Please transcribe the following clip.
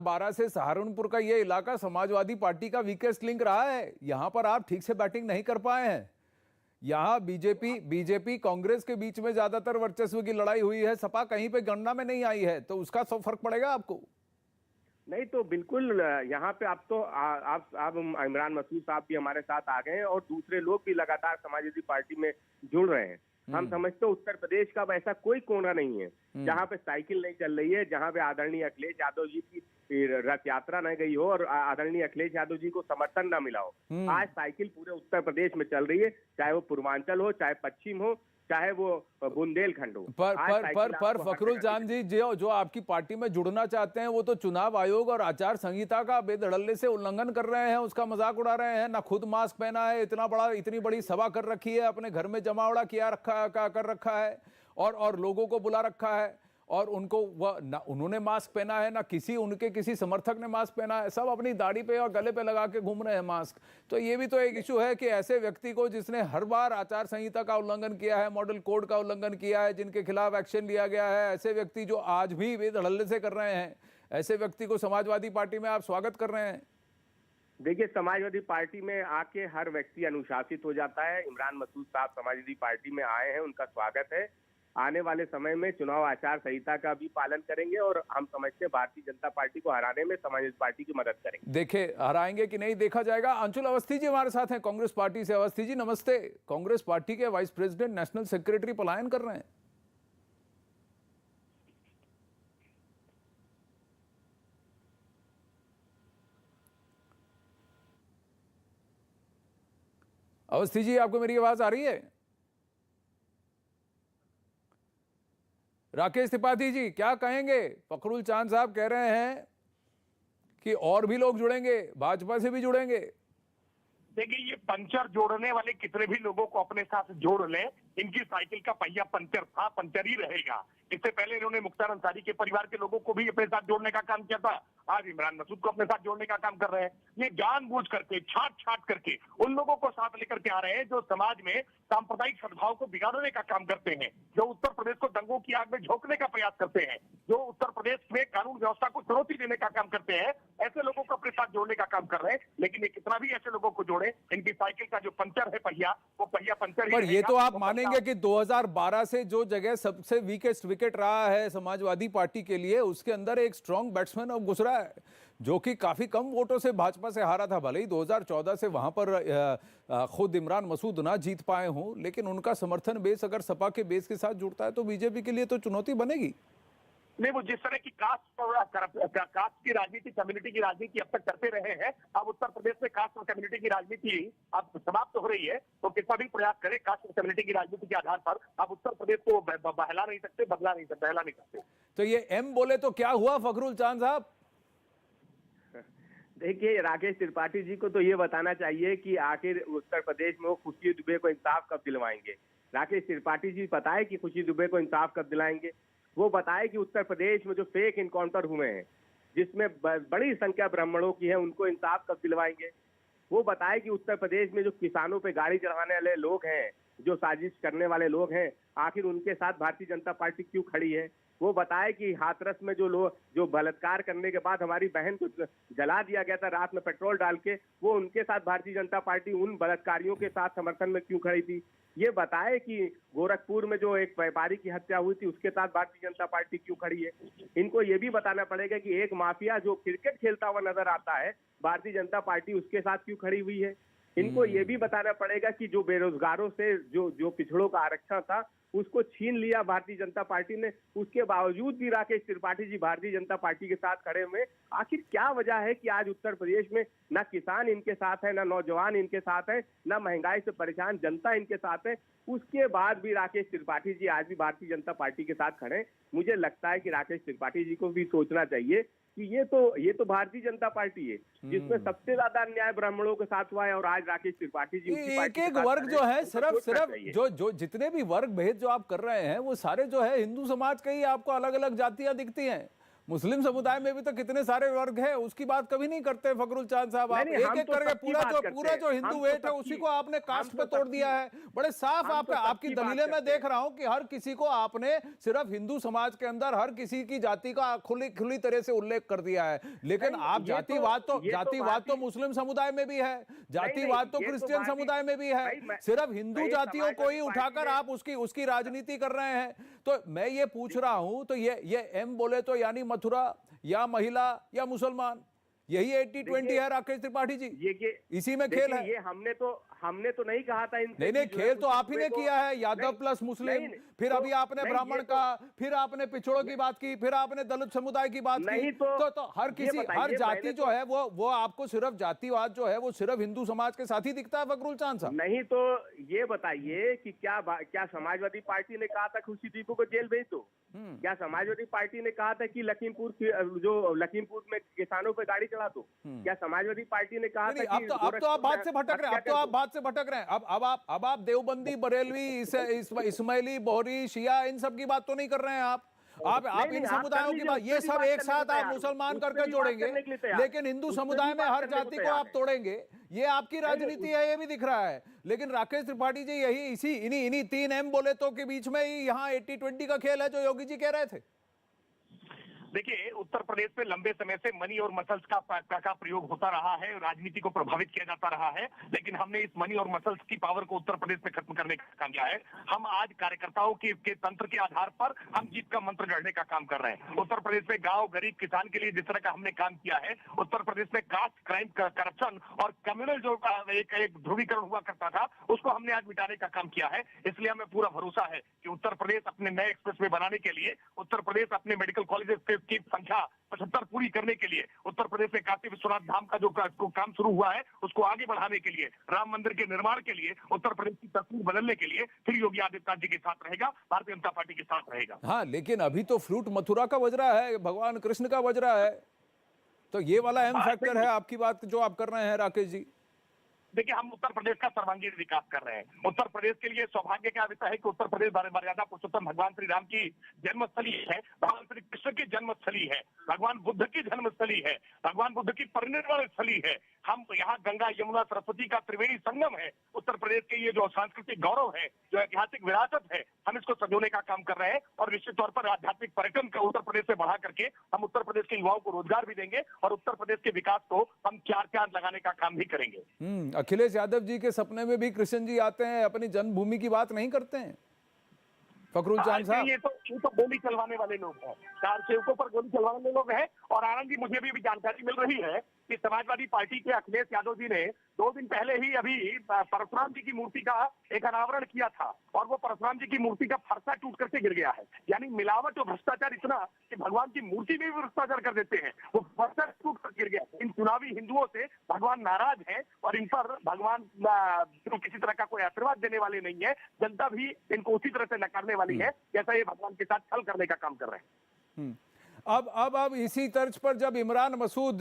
12 से सहारनपुर का ये इलाका समाजवादी पार्टी का वीकेस्ट लिंक रहा है। यहां पर आप ठीक से बैटिंग नहीं कर पाए हैं। यहां बीजेपी कांग्रेस के बीच में ज्यादातर वर्चस्व की लड़ाई हुई है। सपा कहीं पे गणना में नहीं आई है, तो उसका सब फर्क पड़ेगा आपको। नहीं तो बिल्कुल यहाँ पे आप तो आप इमरान मसूद साहब भी हमारे साथ आ गए हैं और दूसरे लोग भी लगातार समाजवादी पार्टी में जुड़ रहे हैं। हम समझते हैं उत्तर प्रदेश का ऐसा कोई कोना नहीं है जहाँ पे साइकिल नहीं चल रही है, जहाँ पे आदरणीय अखिलेश यादव जी की रथ यात्रा न गई हो और आदरणीय अखिलेश यादव जी को समर्थन न मिला हो। आज साइकिल पूरे उत्तर प्रदेश में चल रही है, चाहे वो पूर्वांचल हो, चाहे पश्चिम हो, चाहे वो बुंदेलखंड हो। पर फखरुल चांद जी, जो आपकी पार्टी में जुड़ना चाहते हैं वो तो चुनाव आयोग और आचार संहिता का बेधड़ल्ले से उल्लंघन कर रहे हैं, उसका मजाक उड़ा रहे हैं। ना खुद मास्क पहना है, इतनी बड़ी सभा कर रखी है, अपने घर में जमावड़ा कर रखा है और लोगों को बुला रखा है और उन्होंने मास्क पहना है, ना उनके किसी समर्थक ने मास्क पहना है। सब अपनी दाढ़ी पे और गले पे लगा के घूम रहे हैं मास्क। तो ये भी तो एक इशू है कि ऐसे व्यक्ति को जिसने हर बार आचार संहिता का उल्लंघन किया है, मॉडल कोड का उल्लंघन किया है, जिनके खिलाफ एक्शन लिया गया है, ऐसे व्यक्ति जो आज भी बेधड़ल्ले से कर रहे हैं, ऐसे व्यक्ति को समाजवादी पार्टी में आप स्वागत कर रहे हैं। देखिए, समाजवादी पार्टी में आके हर व्यक्ति अनुशासित हो जाता है। इमरान मसूद साहब समाजवादी पार्टी में आए हैं, उनका स्वागत है। आने वाले समय में चुनाव आचार संहिता का भी पालन करेंगे और हम समझते हैं भारतीय जनता पार्टी को हराने में समाजवादी पार्टी की मदद करेंगे। देखे हराएंगे कि नहीं देखा जाएगा। अंशुल अवस्थी जी हमारे साथ हैं कांग्रेस पार्टी से। अवस्थी जी नमस्ते। कांग्रेस पार्टी के वाइस प्रेसिडेंट, नेशनल सेक्रेटरी पलायन कर रहे हैं। अवस्थी जी, आपको मेरी आवाज आ रही है? राकेश त्रिपाठी जी क्या कहेंगे? फखरुल चांद साहब कह रहे हैं कि और भी लोग जुड़ेंगे, भाजपा से भी जुड़ेंगे। देखिए, ये पंचर जोड़ने वाले कितने भी लोगों को अपने साथ जोड़ लें, इनकी साइकिल का पहिया पंचर था, पंचर ही रहेगा। इससे पहले इन्होंने मुख्तार अंसारी के परिवार के लोगों को भी अपने साथ जोड़ने का काम किया था, आज इमरान मसूद को अपने साथ जोड़ने का काम कर रहे हैं। ये जानबूझ करके छाट करके उन लोगों को साथ लेकर के आ रहे हैं जो समाज में सांप्रदायिक सद्भाव को बिगाड़ने का काम करते हैं, जो उत्तर प्रदेश को दंगों की आग में झोंकने का प्रयास करते हैं, जो उत्तर प्रदेश में कानून व्यवस्था को चुनौती देने का काम करते हैं। ऐसे लोगों को अपने साथ जोड़ने का काम कर रहे हैं। लेकिन ये कितना भी ऐसे लोगों को जोड़े, इनकी साइकिल का जो पंचर है पहिया, वो पहिया पंचर ही पर रहेगा। ये तो आप मानेंगे कि 2012 से जो जगह सबसे वीकेस्ट विकेट रहा है समाजवादी पार्टी के लिए, उसके अंदर एक स्ट्रॉन्ग बैट्समैन अब घुस रहा है जो कि काफी कम वोटों से भाजपा से हारा था। भले ही 2014 से वहां पर खुद इमरान मसूद ना जीत पाए हों, लेकिन उनका समर्थन बेस अगर सपा के बेस के साथ जुड़ता है तो बीजेपी के लिए तो चुनौती बनेगी। नहीं, वो जिस तरह की कास्ट की राजनीति, कम्युनिटी की राजनीति अब तक करते रहे हैं, अब उत्तर प्रदेश में कास्ट और कम्युनिटी की राजनीति अब समाप्त हो रही है। तो कितना भी प्रयास करे कास्ट और कम्युनिटी की राजनीति के आधार पर अब उत्तर प्रदेश को बहला नहीं सकते, बहला नहीं सकते। तो ये एम बोले तो क्या हुआ फखरुल चांद साहब? देखिए, राकेश त्रिपाठी जी को तो ये बताना चाहिए कि आखिर उत्तर प्रदेश में वो खुशी दुबे को इंसाफ कब दिलवाएंगे। राकेश त्रिपाठी जी बताए कि खुशी दुबे को इंसाफ कब दिलाएंगे। वो बताए कि उत्तर प्रदेश में जो फेक इनकाउंटर हुए हैं, जिसमें बड़ी संख्या ब्राह्मणों की है, उनको इंसाफ कब दिलवाएंगे। वो बताए कि उत्तर प्रदेश में जो किसानों पे गाड़ी चढ़ाने वाले लोग हैं, जो साजिश करने वाले लोग हैं, आखिर उनके साथ भारतीय जनता पार्टी क्यों खड़ी है। वो बताए कि हाथरस में जो बलात्कार करने के बाद हमारी बहन को जला दिया गया था रात में पेट्रोल डाल के, वो उनके साथ भारतीय जनता पार्टी उन बलात्कारियों के साथ समर्थन में क्यों खड़ी थी। ये बताए कि गोरखपुर में जो एक व्यापारी की हत्या हुई थी उसके साथ भारतीय जनता पार्टी क्यों खड़ी है। इनको ये भी बताना पड़ेगा कि एक माफिया जो क्रिकेट खेलता हुआ नजर आता है, भारतीय जनता पार्टी उसके साथ क्यों खड़ी हुई है। इनको ये भी बताना पड़ेगा कि जो बेरोजगारों से जो पिछड़ों का आरक्षण था उसको छीन लिया भारतीय जनता पार्टी ने, उसके बावजूद भी राकेश त्रिपाठी जी भारतीय जनता पार्टी के साथ खड़े हुए। आखिर क्या वजह है कि आज उत्तर प्रदेश में ना किसान इनके साथ है, ना नौजवान इनके साथ है, ना महंगाई से परेशान जनता इनके साथ है। उसके बाद भी राकेश त्रिपाठी जी आज भी भारतीय जनता पार्टी के साथ खड़े। मुझे लगता है कि राकेश त्रिपाठी जी को भी सोचना चाहिए कि ये तो भारतीय जनता पार्टी है जिसमें सबसे ज्यादा अन्याय ब्राह्मणों के साथ हुआ है और आज राकेश त्रिपाठी जी एक वर्ग जो है सिर्फ जो जितने भी वर्ग भेद जो आप कर रहे हैं वो सारे जो है हिंदू समाज के ही आपको अलग अलग जातियां दिखती हैं। मुस्लिम समुदाय में भी तो कितने सारे वर्ग हैं, उसकी बात कभी नहीं करते फखरुल चांद साहब। आप नहीं, एक हम एक तो करके सबकी बात करते पूरा जो हैं। हिंदू हम तो वेट है सबकी- उसी को आपने कास्ट हम पे तो तोड़ सबकी- दिया है। बड़े साफ हम तो आपका आपकी सबकी बात दलीलें मैं करते देख हैं। रहा हूं कि हर किसी को आपने सिर्फ हिंदू समाज के अंदर हर किसी की जाति का खुली तरह से उल्लेख कर दिया है। लेकिन नहीं, आप ये जातिवाद तो भारतीय- मुस्लिम समुदाय में भी है, जातिवाद तो ये क्रिश्चियन भारतीय- समुदाय में भी है। भाई, सिर्फ हिंदू भाई, जातियों को ही समाजवादी उठाकर पार्टी ने- आप उसकी राजनीति कर रहे हैं। तो मैं ये पूछ रहा हूं, तो ये एम बोले तो यानी मथुरा या महिला या मुसलमान, यही 80-20 है राकेश त्रिपाठी जी, ये इसी में खेल है। ये हमने तो नहीं कहा था इनसे नहीं कि जो है खेल तो कुछ आप ही ने दुबे को- किया है, यादव नहीं, प्लस मुस्लिम, नहीं, फिर तो- अभी आपने नहीं, ब्राह्मण ये तो- का, फिर आपने पिछड़ों की बात की, फिर आपने दलित समुदाय की बात की। नहीं, तो हर ये किसी बताइए, हर जाति मैंने जो है वो आपको सिर्फ जातिवाद जो है वो सिर्फ हिंदू समाज के साथ ही दिखता है फखरुल चांद साहब। नहीं, तो ये बताइए कि क्या समाजवादी पार्टी ने कहा था खुशी दीपू को जेल भेज दो? क्या समाजवादी पार्टी ने कहा था कि लखीमपुर में किसानों पे गाड़ी चढ़ा दो? क्या समाजवादी पार्टी ने कहा था नहीं, कि अब तो आप बात से भटक रहे हैं, अब आप देवबंदी, बरेलवी, इस्माइली, बोहरी, शिया इन सब की बात तो नहीं कर रहे हैं आप नहीं, इन आप समुदायों कर की लीजिए, बात, ये उस पे सब भी एक बात साथ करने को आप तैयार मुसलमान हूं। उस पे करके भी बात जोड़ेंगे, करने के लिए तैयार। लेकिन हिंदू उस पे भी समुदाय में बात हर करने को जाति को तैयार आप है। तोड़ेंगे, ये आपकी राजनीति है, ये भी दिख रहा है। लेकिन राकेश त्रिपाठी जी यही इन्हीं 3 एम बोले तो के बीच में ही यहाँ 80-20 का खेल है जो योगी जी कह रहे थे। देखिए, उत्तर प्रदेश में लंबे समय से मनी और मसल्स का प्रयोग होता रहा है, राजनीति को प्रभावित किया जाता रहा है, लेकिन हमने इस मनी और मसल्स की पावर को उत्तर प्रदेश में खत्म करने का काम किया है। हम आज कार्यकर्ताओं के तंत्र के आधार पर हम जीत का मंत्र गढ़ने का काम कर रहे हैं। उत्तर प्रदेश में गांव, गरीब, किसान के लिए जिस तरह का हमने काम किया है, उत्तर प्रदेश में कास्ट, क्राइम, करप्शन और कम्युनल जो एक ध्रुवीकरण हुआ करता था, उसको हमने आज मिटाने का काम किया है। इसलिए हमें पूरा भरोसा है कि उत्तर प्रदेश अपने नए एक्सप्रेसवे बनाने के लिए, उत्तर प्रदेश अपने मेडिकल कॉलेजेस की संख्या 75 पूरी करने के लिए, उत्तर प्रदेश में काशी विश्वनाथ धाम का जो काम शुरू हुआ है उसको आगे बढ़ाने के लिए, राम मंदिर के निर्माण के लिए, उत्तर प्रदेश की तस्वीर बदलने के लिए फिर योगी आदित्यनाथ जी के साथ रहेगा, भारतीय जनता पार्टी के साथ रहेगा। हाँ, लेकिन अभी तो फ्रूट मथुरा का बज रहा है, भगवान कृष्ण का बज रहा है, तो ये वाला अहम फैक्टर है आपकी बात जो आप कर रहे हैं राकेश जी। देखिए, हम उत्तर प्रदेश का सर्वांगीण विकास कर रहे हैं। उत्तर प्रदेश के लिए सौभाग्य का विषय है कि उत्तर प्रदेश मर्यादा पुरुषोत्तम भगवान श्री राम की जन्मस्थली है, भगवान श्री कृष्ण की जन्मस्थली है, भगवान बुद्ध की जन्मस्थली है, भगवान बुद्ध की परिनिर्वाण स्थली है। हम यहाँ गंगा, यमुना, सरस्वती का त्रिवेणी संगम है। उत्तर प्रदेश के ये जो सांस्कृतिक गौरव है, जो ऐतिहासिक विरासत है, हम इसको संजोने का काम कर रहे हैं और निश्चित तौर पर आध्यात्मिक पर्यटन का उत्तर प्रदेश से बढ़ा करके हम उत्तर प्रदेश के युवाओं को रोजगार भी देंगे और उत्तर प्रदेश के विकास को हम चार लगाने का काम भी करेंगे। अखिलेश यादव जी के सपने में भी कृष्ण जी आते हैं, अपनी जन्मभूमि की बात नहीं करते हैं फखरुल चांद साहब। ये तो गोली चलवाने वाले लोग हैं, 4 सेवकों पर गोली चलवाने वाले लोग हैं। और आनंद जी, मुझे भी जानकारी मिल रही है कि समाजवादी पार्टी के अखिलेश यादव जी ने 2 दिन पहले ही अभी परशुराम जी की मूर्ति का एक अनावरण किया था और वो परशुराम जी की मूर्ति का फरसा टूट करके गिर गया है। यानी मिलावट और भ्रष्टाचार इतना कि भगवान की मूर्ति में भी भ्रष्टाचार कर देते हैं, वो फरसा टूट कर गिर गया। इन चुनावी हिंदुओं से भगवान नाराज है और इन पर भगवान किसी तरह का कोई आशीर्वाद देने वाले नहीं है। जनता भी इनको उसी तरह से नकारने वाली है जैसा ये भगवान के साथ छल करने का काम कर रहे हैं। अब इसी तर्ज पर जब इमरान मसूद